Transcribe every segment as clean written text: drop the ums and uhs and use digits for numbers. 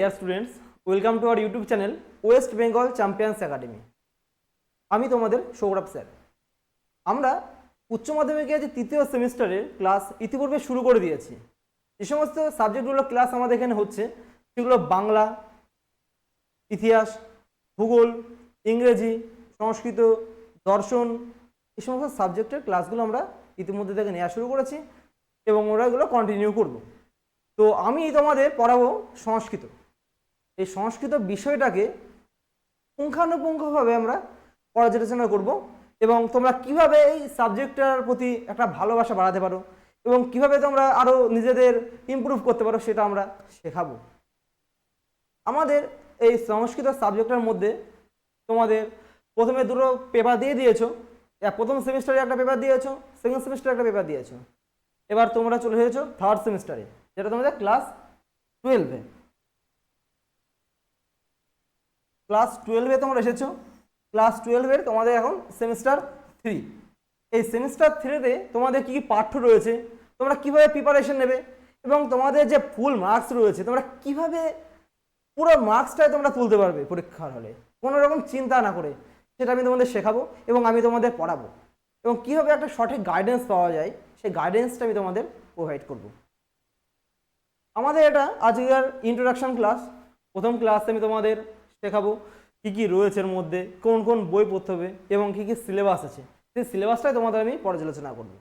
Dear students, welcome to our YouTube channel West Bengal champions academy. আমি তোমাদের Sourav sir. আমরা উচ্চ মাধ্যমিকের যে তৃতীয় সেমিস্টারের ক্লাস ইতিপূর্বে শুরু করে দিয়েছি। যে সমস্ত সাবজেক্টগুলো ক্লাস আমাদের এখানে হচ্ছে সেগুলো বাংলা, ইতিহাস, ভূগোল, ইংরেজি, সংস্কৃত, দর্শন, এই সমস্ত সাবজেক্টের ক্লাসগুলো আমরা ইতিমধ্যে থেকে নেওয়া শুরু করেছি এবং ওরা এগুলো কন্টিনিউ করব। তো আমি তোমাদের পড়াবো সংস্কৃত। এই সংস্কৃত বিষয়টাকে পুঙ্খানুপুঙ্খভাবে আমরা পর্যালোচনা করব এবং তোমরা কিভাবে এই সাবজেক্টটার প্রতি একটা ভালোবাসা বাড়াতে পারো এবং কিভাবে তোমরা আরও নিজেদের ইমপ্রুভ করতে পারো সেটা আমরা শেখাবো। আমাদের এই সংস্কৃত সাবজেক্টের মধ্যে তোমাদের প্রথমে দুটো পেপার দিয়ে দিয়েছো। প্রথম সেমিস্টারে একটা পেপার দিয়েছো, সেকেন্ড সেমিস্টারে একটা পেপার দিয়েছো। এবার তোমরা চলে এসেছো থার্ড সেমিস্টারে, যেটা তোমাদের ক্লাস 12-এ। ক্লাস 12-এ তোমরা এসেছো। ক্লাস 12-এর তোমাদের এখন সেমিস্টার 3। এই সেমিস্টার 3-তে তোমাদের কী কী পাঠ্য রয়েছে, তোমরা কিভাবে প্রিপারেশন নেবে এবং তোমাদের যে ফুল মার্কস রয়েছে তোমরা কিভাবে পুরো মার্কসটাই তোমরা তুলতে পারবে পরীক্ষার হলে কোনো রকম চিন্তা না করে, সেটা আমি তোমাদের শেখাবো এবং আমি তোমাদের পড়াবো। এবং কীভাবে একটা সঠিক গাইডেন্স পাওয়া যায় সেই গাইডেন্সটা আমি তোমাদের প্রোভাইড করব। আমাদের এটা আজকের ইন্ট্রোডাকশন ক্লাস। প্রথম ক্লাসে আমি তোমাদের শেখাবো কী কী রয়েছে এর মধ্যে, কোন কোন বই পড়তে হবে এবং কী কী সিলেবাস আছে, সেই সিলেবাসটাই তোমাদের আমি পর্যালোচনা করব।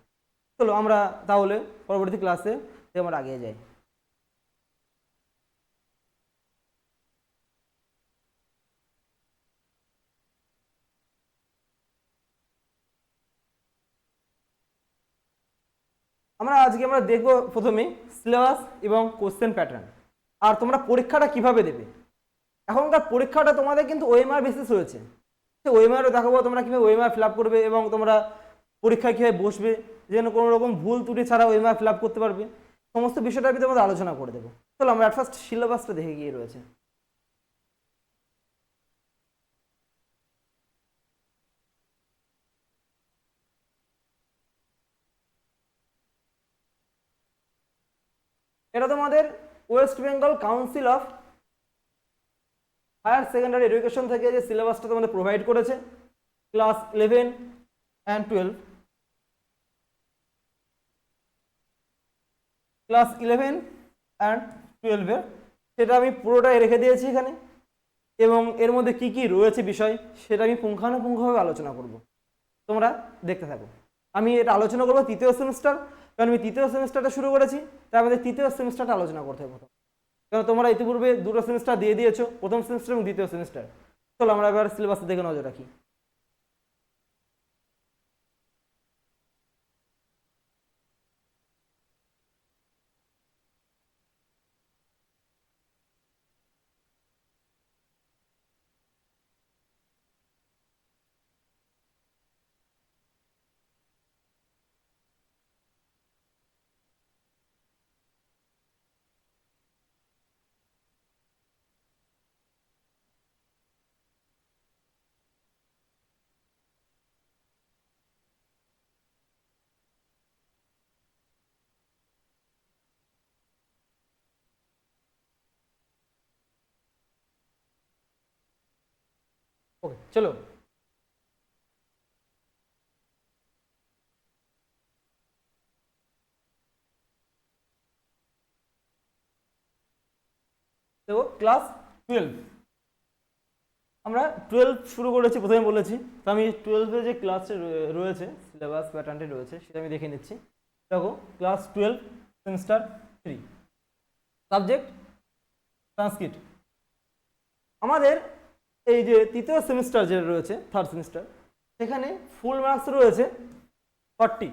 চলো আমরা তাহলে পরবর্তী ক্লাসে আমরা এগিয়ে যাই। আমরা দেখবো প্রথমে সিলেবাস এবং কোশ্চেন প্যাটার্ন, আর তোমরা পরীক্ষাটা কিভাবে দেবে। এখনকার পরীক্ষাটা তোমাদের কিন্তু ওএমআর বেসিস রয়েছে। সেই ওএমআরও দেখাবো তোমরা কীভাবে ওএমআর ফিল আপ করবে এবং তোমরা পরীক্ষায় কীভাবে বসবে যেন কোনো রকম ভুল ত্রুটি ছাড়া ওএমআর ফিল আপ করতে পারবে। সমস্ত বিষয়টা আমি তোমাদের আলোচনা করে দেবো। চলো আমরা ফার্স্ট সিলেবাসটা দেখে গিয়ে রয়েছে। এটা তোমাদের West Bengal council of higher secondary education থেকে যে সিলেবাসটা তোমাদের প্রোভাইড করেছে ক্লাস 11 অ্যান্ড 12। ক্লাস 11 অ্যান্ড 12-এ সেটা আমি পুরোটাই রেখে দিয়েছি এখানে এবং এর মধ্যে কি কি রয়েছে বিষয় সেটা আমি পুঙ্খানুপুঙ্খভাবে আলোচনা করব। তোমরা দেখতে থাকো। আমি এটা আলোচনা করবো তৃতীয় সেমিস্টার, কারণ আমি তৃতীয় সেমিস্টারটা শুরু করেছি, তার মধ্যে তৃতীয় সেমিস্টারটা আলোচনা করতে হবে প্রথম, কারণ তোমরা ইতিপূর্বে দুটো সেমিস্টার দিয়ে দিয়েছো, প্রথম সেমিস্টার এবং দ্বিতীয় সেমিস্টার। চলো আমরা এবার সিলেবাসের দিকে নজর রাখি। ওকে চলো। দেখো ক্লাস 12 আমরা 12 শুরু করেছি, প্রথমে বলেছি। তো আমি 12-এ যে ক্লাসে রয়েছে সিলেবাস প্যাটার্নটি রয়েছে সেটা আমি দেখে নিচ্ছি। দেখো ক্লাস 12 সেমিস্টার 3, সাবজেক্ট সংস্কৃত। আমাদের এই যে তৃতীয় সেমিস্টার যেটা রয়েছে থার্ড সেমিস্টার, সেখানে ফুল মার্কস রয়েছে 40,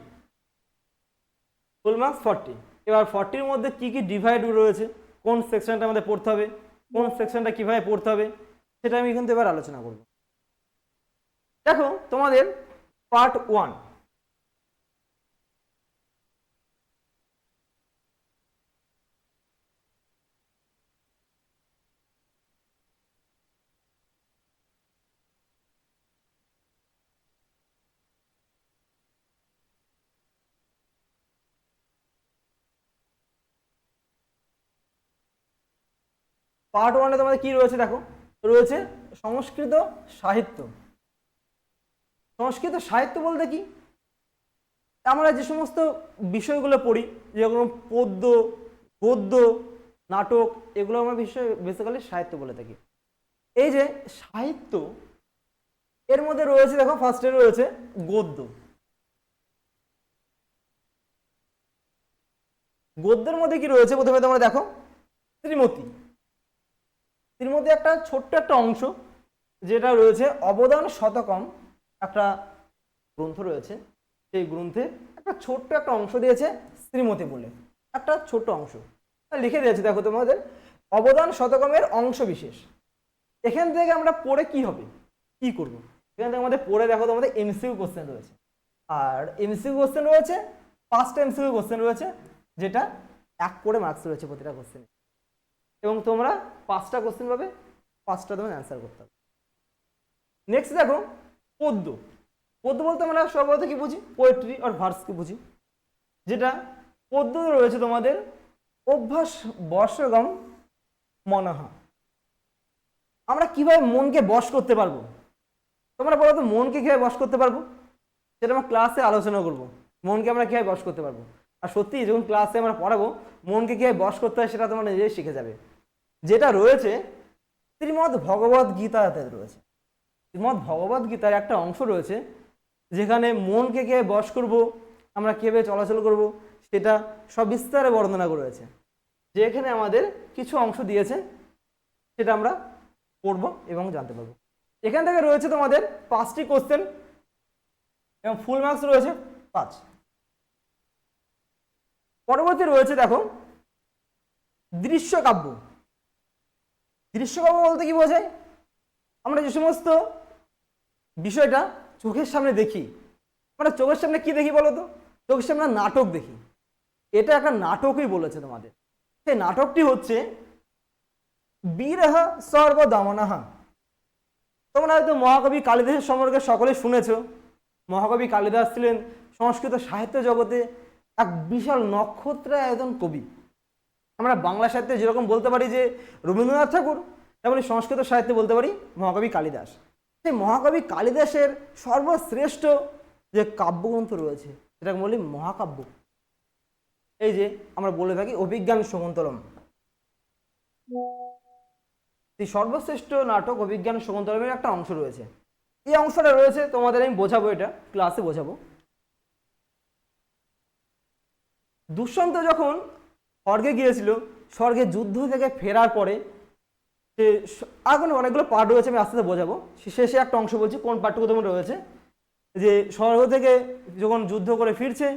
ফুল মার্কস 40। এবার 40-র মধ্যে কি কি ডিভাইড রয়েছে, কোন সেকশনটা আমাদের পড়তে হবে, কোন সেকশনটা কিভাবে পড়তে হবে, সেটা আমি কিন্তু এবার আলোচনা করব। দেখো তোমাদের পার্ট 1, পার্ট ওয়ানে তোমাদের কি রয়েছে দেখো, রয়েছে সংস্কৃত সাহিত্য। সংস্কৃত সাহিত্য বলতে কি, আমরা যে সমস্ত বিষয়গুলো পড়ি, যেরকম পদ্য, গদ্য, নাটক, এগুলো আমরা বিষয় বেসিক্যালি সাহিত্য বলে থাকি। এই যে সাহিত্য, এর মধ্যে রয়েছে দেখো ফার্স্টে রয়েছে গদ্য। গদ্যের মধ্যে কি রয়েছে প্রথমে তোমরা দেখো, শ্রীমতী। শ্রীমতী একটা ছোট্ট একটা অংশ, যেটা রয়েছে অবদান শতকম, একটা গ্রন্থ রয়েছে, সেই গ্রন্থে একটা ছোট্ট একটা অংশ দিয়েছে শ্রীমতী বলে, একটা ছোট্ট অংশ লিখে দিয়েছে দেখো তোমাদের, অবদান শতকমের অংশ বিশেষ। এখান থেকে আমরা পড়ে কি হবে, কি করব, এখান থেকে আমাদের পড়ে দেখো তোমাদের এমসিকিউ কোশ্চেন রয়েছে। আর এমসিকিউ কোশ্চেন রয়েছে, 5টা এমসিকিউ কোশ্চেন রয়েছে, যেটা 1 করে মার্কস রয়েছে প্রতিটা কোশ্চেনে, এবং তোমরা 5টা কোশ্চেন পাবে, 5টা তোমার অ্যান্সার করতে হবে। নেক্সট দেখো পদ্য। পদ্য বলতে আমরা সর্বপ্রথম কি বুঝি, পোয়েট্রি আর ভার্সকে বুঝি। যেটা পদ্য রয়েছে তোমাদের অভ্যাস বশগম মনহা। আমরা কিভাবে মনকে বশ করতে পারবো, তোমরা বলো তো মনকে কিভাবে বশ করতে পারবো, সেটা আমরা ক্লাসে আলোচনা করব, মনকে আমরা কিভাবে বশ করতে পারবো। আর সত্যি যখন ক্লাসে আমরা পড়াবো মনকে কিভাবে বশ করতে হয়, সেটা তোমরা নিজেই শিখে যাবে। যেটা রয়েছে শ্রীমদ্ ভগবদ গীতাতে রয়েছে, শ্রীমদ্ ভগবদ গীতার একটা অংশ রয়েছে, যেখানে মনকে কিভাবে বশ করব, আমরা কিভাবে চলাচল করব, সেটা সব বিস্তারে বর্ণনা করেছে। যেখানে আমাদের কিছু অংশ দিয়েছে, সেটা আমরা পড়ব এবং জানতে পারবো। এখান থেকে রয়েছে তোমাদের 5টি কোশ্চেন এবং ফুল মার্কস রয়েছে 5। পরবর্তী রয়েছে দেখো দৃশ্যকাব্য। দৃশ্যকাব্য বলতে কি বোঝায়, আমরা যে সমস্ত বিষয়টা চোখের সামনে দেখি, আমরা চোখের সামনে কি দেখি বলো তো, চোখের সামনে নাটক দেখি। এটা একটা নাটকই বলেছে তোমাদের। সেই নাটকটি হচ্ছে বীরহ সর্বদমনঃ। তোমরা হয়তো মহাকবি কালিদাসের সম্পর্কে সকলে শুনেছ। মহাকবি কালিদাস ছিলেন সংস্কৃত সাহিত্য জগতে এক বিশাল নক্ষত্রায়তন কবি। আমরা বাংলা সাহিত্যে যেরকম বলতে পারি যে রবীন্দ্রনাথ ঠাকুর, তেমনি সংস্কৃত সাহিত্যে বলতে পারি মহাকবি কালিদাস। সেই মহাকবি কালিদাসের সর্বশ্রেষ্ঠ যে কাব্যগ্রন্থ রয়েছে, সেটাকে বলি মহাকাব্য। এই যে আমরা বলে থাকি অভিজ্ঞান শকুন্তলম, এই সর্বশ্রেষ্ঠ নাটক অভিজ্ঞান শকুন্তলমের একটা অংশ রয়েছে। এই অংশটা রয়েছে তোমাদের আমি বোঝাবো, এটা ক্লাসে বোঝাবো। দুষ্যন্ত যখন স্বর্গে গিয়েছিল, স্বর্গে যুদ্ধ থেকে ফেরার পরে সে এখন অনেকগুলো পার্ট রয়েছে, আমি আস্তে আস্তে বোঝাবো। শেষে একটা অংশ বলছি কোন পার্টটুকু তোমার রয়েছে, যে স্বর্গ থেকে যখন যুদ্ধ করে ফিরছে,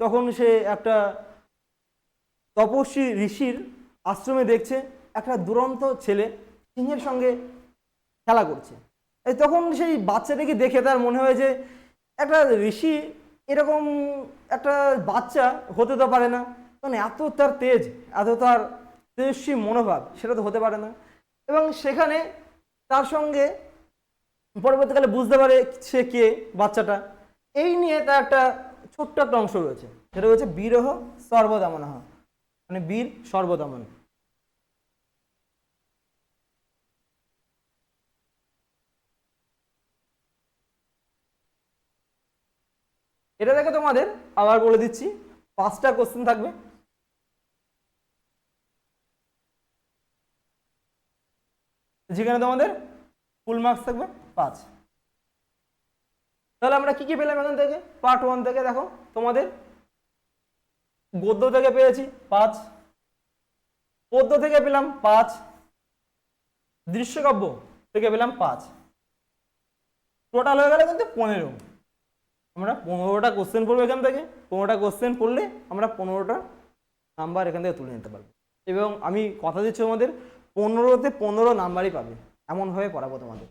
তখন সে একটা তপস্বী ঋষির আশ্রমে দেখছে একটা দুরন্ত ছেলে সিংহের সঙ্গে খেলা করছে। এই তখন সেই বাচ্চাটাকে দেখে তার মনে হয় যে একটা ঋষি এরকম একটা বাচ্চা হতে তো পারে না, কারণ এত তার তেজ, এত তার তেজস্বী মনোভাব, সেটা তো হতে পারে না। এবং সেখানে তার সঙ্গে পরবর্তীকালে বুঝতে পারে সে কে বাচ্চাটা। এই নিয়ে তার একটা ছোট্ট একটা অংশ রয়েছে, সেটা হচ্ছে বীরহ সর্বদমনঃ, মানে বীর সর্বদমন। এটা দেখে তোমাদের আবার বলে দিচ্ছি 5টা কোশ্চেন থাকবে, যেখানে তোমাদের ফুল মার্কস থাকবে 5। তাহলে আমরা কি কি পেলাম এখান থেকে, পার্ট 1 থেকে দেখো তোমাদের গদ্য থেকে পেয়েছি 5, পদ্য থেকে পেলাম 5, দৃশ্যকাব্য থেকে পেলাম 5, টোটাল হয়ে গেল কিন্তু 15। আমরা 15টা কোশ্চেন পড়বো এখান থেকে, 15টা কোশ্চেন পড়লে আমরা 15টা নাম্বার এখান থেকে তুলে নিতে পারবো। এবং আমি কথা দিচ্ছি তোমাদের 15তে 15 নাম্বারই পাবে, এমনভাবে পড়াবো তোমাদের।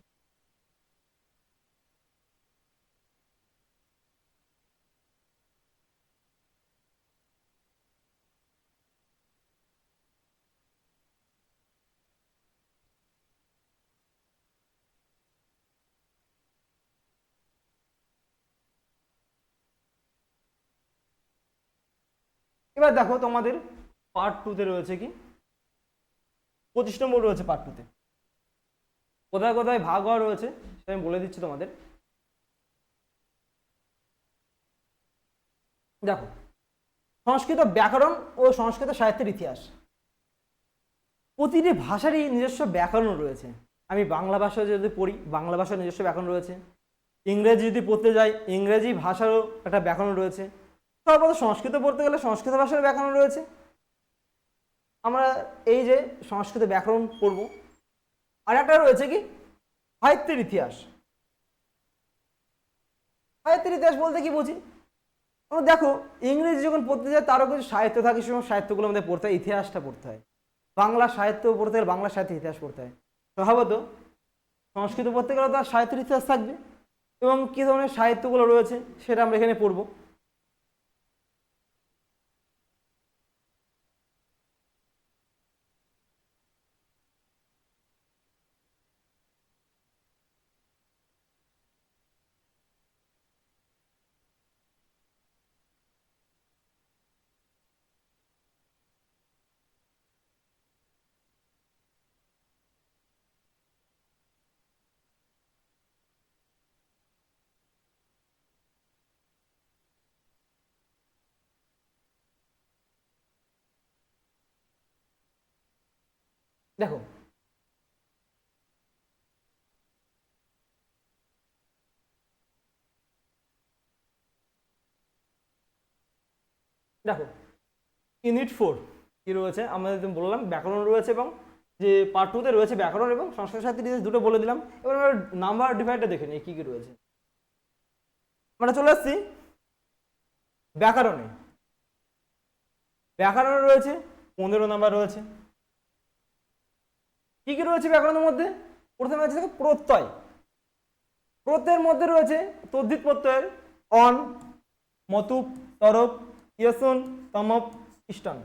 এবার দেখো তোমাদের পার্ট 2তে রয়েছে কি, 25 নম্বর রয়েছে পার্ট 2-তে। কোথায় কোথায় ভাগ হওয়া রয়েছে সেটা আমি বলে দিচ্ছি তোমাদের। দেখো, সংস্কৃত ব্যাকরণ ও সংস্কৃত সাহিত্যের ইতিহাস। প্রতিটি ভাষারই নিজস্ব ব্যাকরণ রয়েছে। আমি বাংলা ভাষা যদি পড়ি, বাংলা ভাষার নিজস্ব ব্যাকরণ রয়েছে। ইংরেজি যদি পড়তে যাই, ইংরেজি ভাষারও একটা ব্যাকরণ রয়েছে। সর্বদা সংস্কৃত পড়তে গেলে সংস্কৃত ভাষার ব্যাকরণ রয়েছে। আমরা এই যে সংস্কৃত ব্যাকরণ পড়ব। আর একটা রয়েছে কি, সাহিত্যের ইতিহাস। সাহিত্যের ইতিহাস বলতে কি বুঝি? আমরা দেখো, ইংরেজি যখন পড়তে যাই তারও কিছু সাহিত্য থাকে, সেরকম সাহিত্যগুলো আমাদের পড়তে হয়, ইতিহাসটা পড়তে হয়। বাংলা সাহিত্য পড়তে গেলে বাংলা সাহিত্যের ইতিহাস পড়তে হয়। স্বভাবত সংস্কৃত পড়তে গেলে তার সাহিত্যের ইতিহাস থাকবে, এবং কী ধরনের সাহিত্যগুলো রয়েছে সেটা আমরা এখানে পড়ব। দেখো, দেখো ইউনিট 4 কি রয়েছে আমাদের বললাম, ব্যাকরণ রয়েছে, এবং যে পার্ট 2-তে রয়েছে ব্যাকরণ এবং সংস্কৃত সাহিত্যের ইতিহাস, দুটো বলে দিলাম। এবার আমরা নাম্বার ডিভাইডটা দেখে নিই কী কী রয়েছে। আমরা চলে আসছি ব্যাকরণে। ব্যাকরণে রয়েছে 15 নাম্বার রয়েছে। কি কি রয়েছে ব্যাকরণের মধ্যে? প্রথমে আছে প্রত্যয়। প্রত্যয়ের মধ্যে রয়েছে তদ্ধিত প্রত্যয়ের অন, মতুপ, তরপ, ইয়সন, তমপ, ইষ্টন।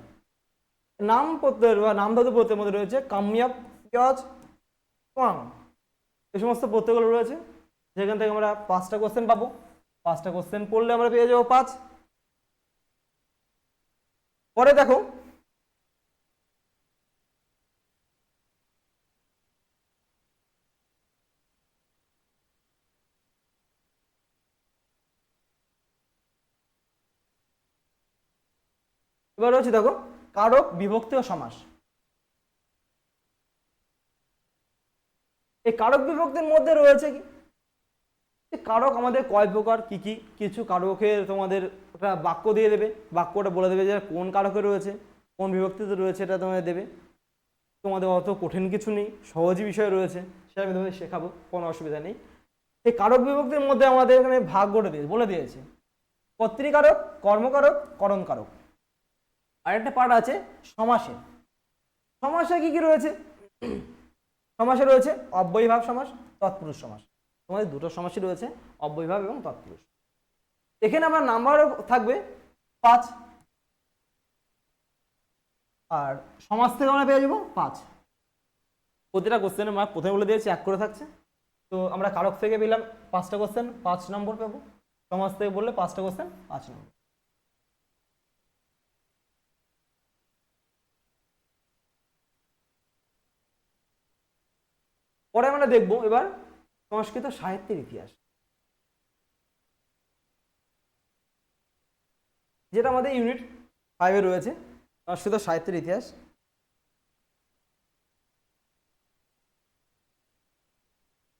নাম প্রত্যয়ের বা নাম ধাতু প্রত্যয়ের মধ্যে রয়েছে কাম্যাপ, পিয়জ, কোয়াং। এই সমস্ত প্রত্যয়গুলো রয়েছে, যেখান থেকে আমরা 5টা কোশ্চেন পাবো। 5টা কোশ্চেন পড়লে আমরা পেয়ে যাবো 5। পরে দেখো, এবার রয়েছে দেখো কারক, বিভক্তি ও সমাস। এই কারক বিভক্তির মধ্যে রয়েছে কি, কারক আমাদের কয় প্রকার, কি কি। কিছু কারকের তোমাদের একটা বাক্য দিয়ে দেবে, বাক্যটা বলে দেবে যে কোন কারকে রয়েছে, কোন বিভক্তিতে রয়েছে, এটা তোমাদের দেবে। তোমাদের অত কঠিন কিছু নেই, সহজই বিষয় রয়েছে, সেটা আমি তোমাদের শেখাবো, কোনো অসুবিধা নেই। এই কারক বিভক্তির মধ্যে আমাদের এখানে ভাগ করে দিয়ে বলে দিয়েছে কর্তৃকারক, কর্মকারক, করণকারক। আরেকটা পার্ট আছে সমাসে। সমাসে কি কি রয়েছে? সমাসে রয়েছে অব্যয়ীভাব সমাস, তৎপুরুষ সমাস। তোমাদের দুটো সমাসই রয়েছে, অব্যয়ীভাব এবং তৎপুরুষ। এখানে আমার নাম্বারও থাকবে 5, আর সমাস থেকে আমরা পেয়ে যাবো 5। প্রতিটা কোশ্চেনের মার্ক প্রথমে বলে দিয়েছি 1 করে থাকছে। তো আমরা কারক থেকে পেলাম 5টা কোশ্চেন, 5 নম্বর পাবো। সমাস থেকে বললে 5টা কোশ্চেন, 5 নম্বর। পরে আমরা দেখবো এবার সংস্কৃত সাহিত্যের ইতিহাস, যেটা আমাদের ইউনিট 5-এ রয়েছে, সংস্কৃত সাহিত্যের ইতিহাস।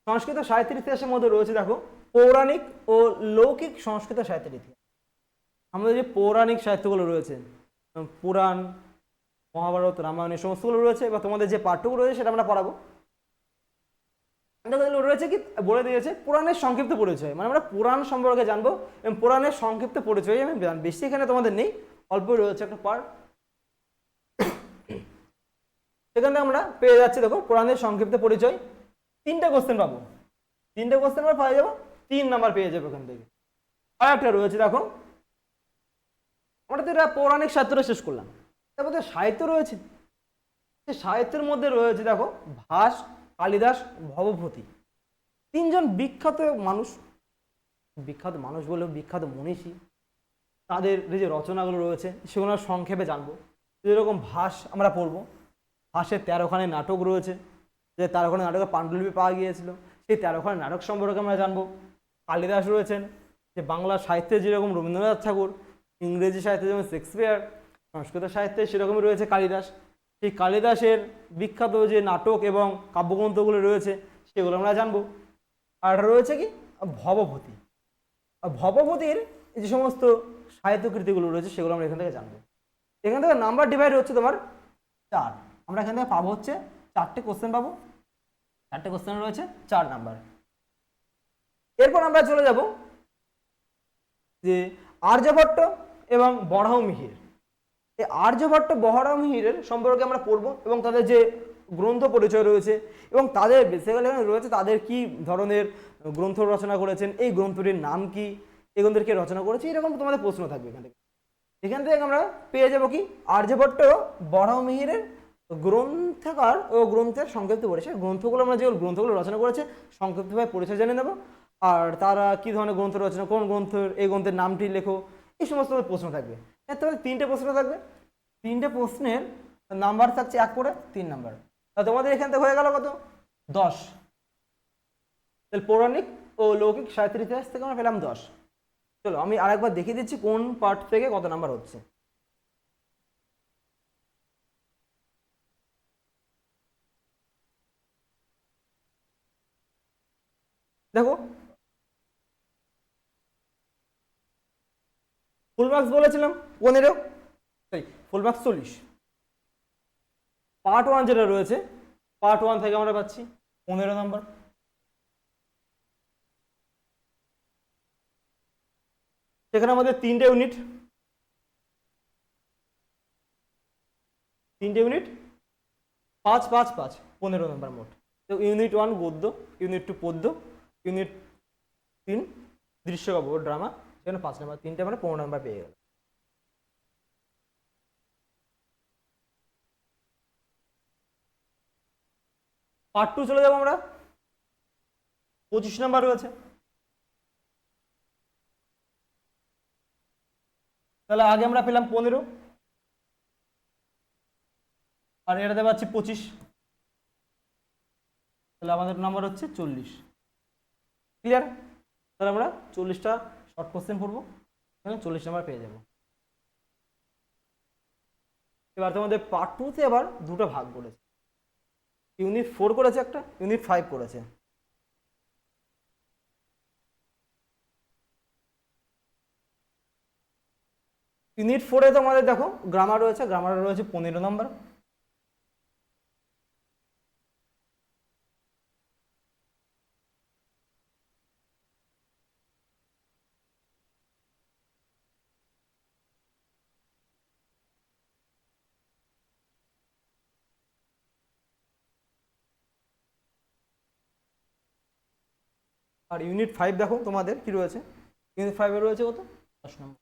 সংস্কৃত সাহিত্যের ইতিহাসের মধ্যে রয়েছে দেখো পৌরাণিক ও লৌকিক সংস্কৃত সাহিত্যের ইতিহাস। আমাদের যে পৌরাণিক সাহিত্যগুলো রয়েছে, পুরাণ, মহাভারত, রামায়ণ, এই সমস্তগুলো রয়েছে, বা তোমাদের যে পাঠ্যগুলো রয়েছে সেটা আমরা পড়াবো। রয়েছে কি বলে দিয়েছে পুরাণের সংক্ষিপ্ত পরিচয়, মানে আমরা পুরাণ সম্পর্কে জানবো এবং পুরাণের সংক্ষিপ্ত পরিচয় আমি বেশি এখানে তোমাদের নেই, অল্প রয়েছে একটা পার্ট। সেখান থেকে আমরা পেয়ে যাচ্ছি দেখো পুরাণের সংক্ষিপ্ত পরিচয়। 3টা কোশ্চেন পাবো, 3টে কোশ্চেন আমরা পেয়ে যাবো, 3 নাম্বার পেয়ে যাবো এখান থেকে। আর একটা রয়েছে দেখো, আমরা তো এটা পৌরাণিক সাহিত্যটা শেষ করলাম, তারপর তো সাহিত্য রয়েছে। সেই সাহিত্যের মধ্যে রয়েছে দেখো ভাস, কালিদাস, ভবভূতি। 3 জন বিখ্যাত মানুষ, বিখ্যাত মানুষ বলেও বিখ্যাত মনীষী। তাদের যে রচনাগুলো রয়েছে সেগুলো সংক্ষেপে জানবো। যেরকম ভাস আমরা পড়বো, ফাঁসে 13খানি নাটক রয়েছে, যে 13খানি নাটকের পাণ্ডুলিপি পাওয়া গিয়েছিল, সেই 13খানি নাটক সম্পর্কে আমরা জানবো। কালিদাস রয়েছেন, যে বাংলা সাহিত্যে যেরকম রবীন্দ্রনাথ ঠাকুর, ইংরেজি সাহিত্যে যেমন শেক্সপিয়ার, সংস্কৃত সাহিত্যে সেরকমই রয়েছে কালিদাস। সেই কালিদাসের বিখ্যাত যে নাটক এবং কাব্যগ্রন্থগুলো রয়েছে সেগুলো আমরা জানবো। আর রয়েছে কি ভবভূতি, ভবভূতির যে সমস্ত সাহিত্যকৃতিগুলো রয়েছে সেগুলো আমরা এখান থেকে জানবো। এখান থেকে নাম্বার ডিভাইড হচ্ছে তোমার 4। আমরা এখান থেকে পাবো হচ্ছে 4টে কোশ্চেন পাবো, 4টে কোশ্চেন রয়েছে 4 নাম্বার। এরপর আমরা চলে যাব যে আর্যভট্ট এবং বরাহমিহির। এই আর্যভট্ট বরাহমিহিরের সম্পর্কে আমরা পড়বো এবং তাদের যে গ্রন্থ পরিচয় রয়েছে এবং তাদের বেসিক্যালি রয়েছে তাদের কি ধরনের গ্রন্থ রচনা করেছেন, এই গ্রন্থটির নাম কি, এই গ্রন্থের কে রচনা করেছে, এরকম তোমাদের প্রশ্ন থাকবে এখান থেকে। এখান থেকে আমরা পেয়ে যাব কি আর্যভট্ট বরাহমিহিরের গ্রন্থকার ও গ্রন্থের সংক্ষিপ্ত পরিচয়। গ্রন্থগুলো আমরা যে গ্রন্থগুলো রচনা করেছে সংক্ষিপ্তভাবে পরিচয় জেনে নেব, আর তারা কি ধরনের গ্রন্থ রচনা, কোন গ্রন্থের, এই গ্রন্থের নামটি লেখো, এই সমস্ত প্রশ্ন থাকবে। তোমাদের 3টে প্রশ্ন থাকবে, 3টে প্রশ্নের নাম্বার থাকছে 1 করে 3 নাম্বার। তা তোমাদের এখান থেকে হয়ে গেল কত 10। তাহলে পৌরাণিক ও লৌকিক সাহিত্যের ইতিহাস থেকে আমরা পেলাম 10। চলো আমি আরেকবার দেখিয়ে দিচ্ছি কোন পার্ট থেকে কত নাম্বার হচ্ছে। দেখো ফুল মার্কস বলেছিলাম 15, ফুল মার্কস 40। পার্ট 1 যেটা রয়েছে, পার্ট 1 থেকে আমরা পাচ্ছি 15 নাম্বার। সেখানে আমাদের 3টে ইউনিট, 5 5 5 15 নাম্বার মোট। তো ইউনিট 1 গদ্য, ইউনিট 2 পদ্য, ইউনিট 3 দৃশ্যকাব্য ড্রামা, সেখানে 5 নাম্বার, 3টে মানে 15 নাম্বার পেয়ে গেল। পার্ট 2 চলে যাবো আমরা, 25 নাম্বার রয়েছে। তাহলে আগে আমরা পেলাম 15 আর এটাতে পাচ্ছি 25, তাহলে আমাদের নাম্বার হচ্ছে 40। ক্লিয়ার? তাহলে আমরা 40টা শর্ট কোশ্চেন পড়বো, 40 নাম্বার পেয়ে যাব। এবার তোমাদের পার্ট 2তে আবার দুটো ভাগ করেছে, ইউনিট 4 করেছে একটা, ইউনিট 5 করেছে। ইউনিট 4-এ তোমাদের দেখো গ্রামার রয়েছে, গ্রামার রয়েছে 15 নাম্বার। আর ইউনিট 5 দেখো তোমাদের কি রয়েছে, ইউনিট 5-এ রয়েছে কত 10 নম্বর,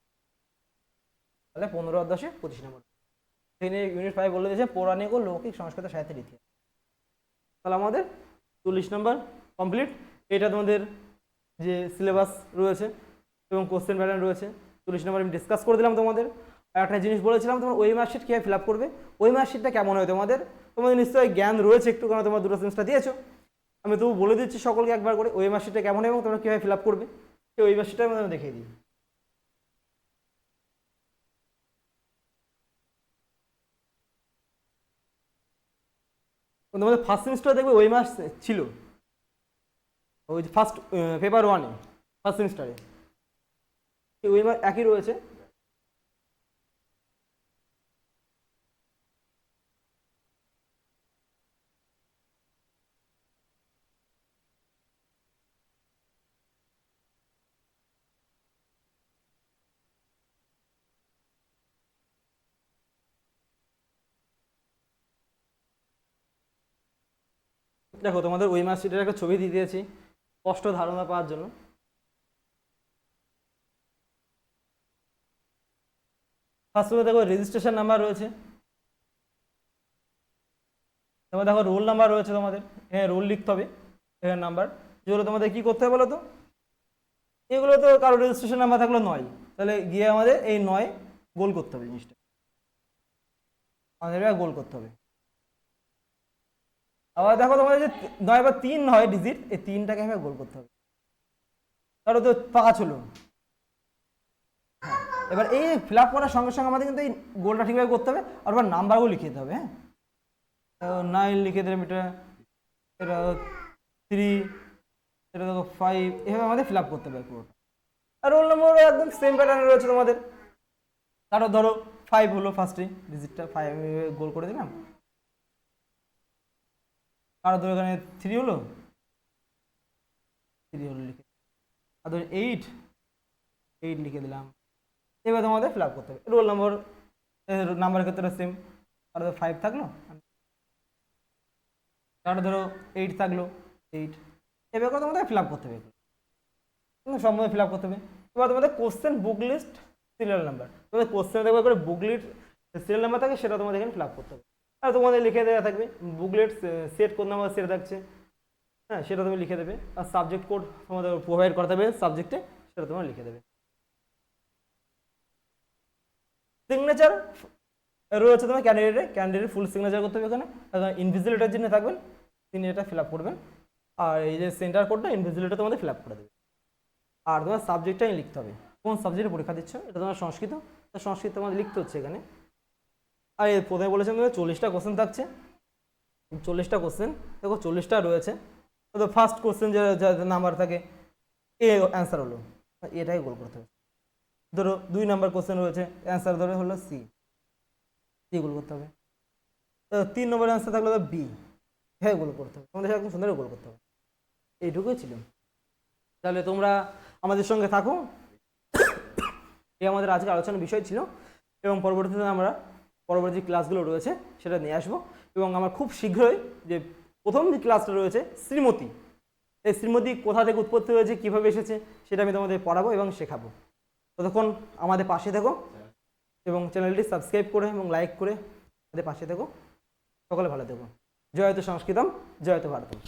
তাহলে 15 আর 10-এ 25 নম্বর। সেখানে ইউনিট 5 বলে দিয়েছে পৌরাণিক ও লৌকিক সংস্কৃত সাহিত্যের ইতিহাস। তাহলে আমাদের 40 নম্বর কমপ্লিট। এটা তোমাদের যে সিলেবাস রয়েছে এবং কোশ্চেন প্যাটার্ন রয়েছে 40 নম্বর আমি ডিসকাস করে দিলাম তোমাদের। আর একটা জিনিস বলেছিলাম, তোমার ওই মার্কশিট কীভাবে ফিল আপ করবে, ওই মার্কশিটটা কেমন হয় তোমাদের, তোমাদের নিশ্চয়ই জ্ঞান রয়েছে একটু, কারণ তোমার 2টো সেমিস্টার দিয়েছো। আমি তবু বলে দিচ্ছি সকলকে একবার করে ওই মার্কশিটটা কেমন হয় এবং তোমরা কীভাবে ফিল আপ করবে, সেই ওই মার্কশিটটা আমি দেখিয়ে দিই। তোমাদের ফার্স্ট সেমিস্টারে দেখবে ওই মার্কস ছিল, ওই যে ফার্স্ট পেপার 1-এ ফার্স্ট সেমিস্টারে ওই মার্ক একই রয়েছে। দেখো তোমাদের ওই মার্কশিটের একটা ছবি দিয়ে দিয়েছি স্পষ্ট ধারণা পাওয়ার জন্য। ফার্স্টে দেখো রেজিস্ট্রেশন নাম্বার রয়েছে, তারপর দেখো রোল নাম্বার রয়েছে, তোমাদের হ্যাঁ রোল লিখতে হবে, এখানে নাম্বার যেগুলো তোমাদের কি করতে হবে বলো তো, এগুলো তো কারো রেজিস্ট্রেশন নাম্বার থাকলে 9, তাহলে গিয়ে আমাদের এই 9 গোল করতে হবে, জিনিসটা আমাদের গোল করতে হবে। আবার দেখো তোমাদের যে 9 বা 3 হয় ডিজিট, এই 3টাকে এভাবে গোল করতে হবে, তাহলে তো 5 হলো। এবার এই ফিল আপ করার সঙ্গে সঙ্গে আমাদের কিন্তু এই গোলটা ঠিকভাবে করতে হবে, আর এবার নাম্বারগুলো লিখে দিতে হবে। হ্যাঁ, 9 লিখে দিলাম, এটা 3, এটা দেখো 5, এভাবে আমাদের ফিল আপ করতে হবে পুরোটা। আর রোল নম্বর একদম সেম প্যাটার্নে রয়েছে তোমাদের। কারো ধরো 5 হলো, ফার্স্টে ডিজিটটা 5 আমি গোল করে দিলাম। কারো ধরো এখানে 3 হলো, 3 হলো লিখে, আর ধরো 8 লিখে দিলাম। এবার তোমাদের ফিল আপ করতে হবে। রোল নম্বর নাম্বারের ক্ষেত্রে সেম, কারো 5 থাকলো, কারো ধরো 8 থাকলো, 8, এবার করে তোমাদের ফিল আপ করতে হবে, সম্বন্ধে ফিল আপ করতে হবে। এবার তোমাদের question book list serial number, তোমাদের কোশ্চেন দেখবে করে বুক লিস্ট সিরিয়াল নাম্বার থাকে, সেটা তোমাদের এখানে ফিল আপ করতে হবে। আর তোমাদের লিখে দেওয়া থাকবে booklet set code number set থাকছে, হ্যাঁ সেটা তুমি লিখে দেবে। আর সাবজেক্ট কোড তোমাদের প্রোভাইড করতে হবে সাবজেক্টে, সেটা তোমরা লিখে দেবে। সিগনেচার রয়েছে তোমার ক্যান্ডিডেটের ফুল সিগনেচার করতে হবে এখানে, ইনভিজিলেটার জন্য থাকবেন, তিনি এটা ফিল আপ করবেন। আর এই যে সেন্টার কোডটা ইনভিজিলেটার তোমাদের ফিল আপ করে দেবে। আর তোমার সাবজেক্টটাই লিখতে হবে, কোন সাবজেক্টে পরীক্ষা দিচ্ছ, এটা তোমার সংস্কৃত, সংস্কৃত তোমাদের লিখতে হচ্ছে এখানে। আর এই প্রথমে বলেছেন তোমাদের 40টা কোশ্চেন থাকছে, 40টা কোশ্চেন দেখো 40টা রয়েছে। তো ফার্স্ট কোশ্চেন যে নাম্বার থাকে এ অ্যান্সার হলো, এটাই গোল করতে হবে। ধরো 2 নাম্বার কোশ্চেন রয়েছে, অ্যান্সার ধরো হলো সি গোল করতে হবে। 3 নম্বর অ্যান্সার থাকলে বি, হ্যাঁ গোল করতে হবে, তোমাদের একদম সুন্দর গোল করতে হবে। এইটুকুই ছিল। তাহলে তোমরা আমাদের সঙ্গে থাকো, এই আমাদের আজকে আলোচনার বিষয় ছিল। এবং পরবর্তীতে আমরা পরবর্তী ক্লাসগুলো রয়েছে সেটা নিয়ে আসবো। এবং আমার খুব শীঘ্রই যে প্রথম যে ক্লাসটা রয়েছে শ্রীমতী, এই শ্রীমতী কোথা থেকে উৎপত্তি হয়েছে, কীভাবে এসেছে, সেটা আমি তোমাদের পড়াবো এবং শেখাবো। ততক্ষণ আমাদের পাশে থেকো এবং চ্যানেলটি সাবস্ক্রাইব করে এবং লাইক করে আমাদের পাশে থেকো। সকলে ভালো থেকো। জয়তু সংস্কৃতম, জয়তু ভারতম।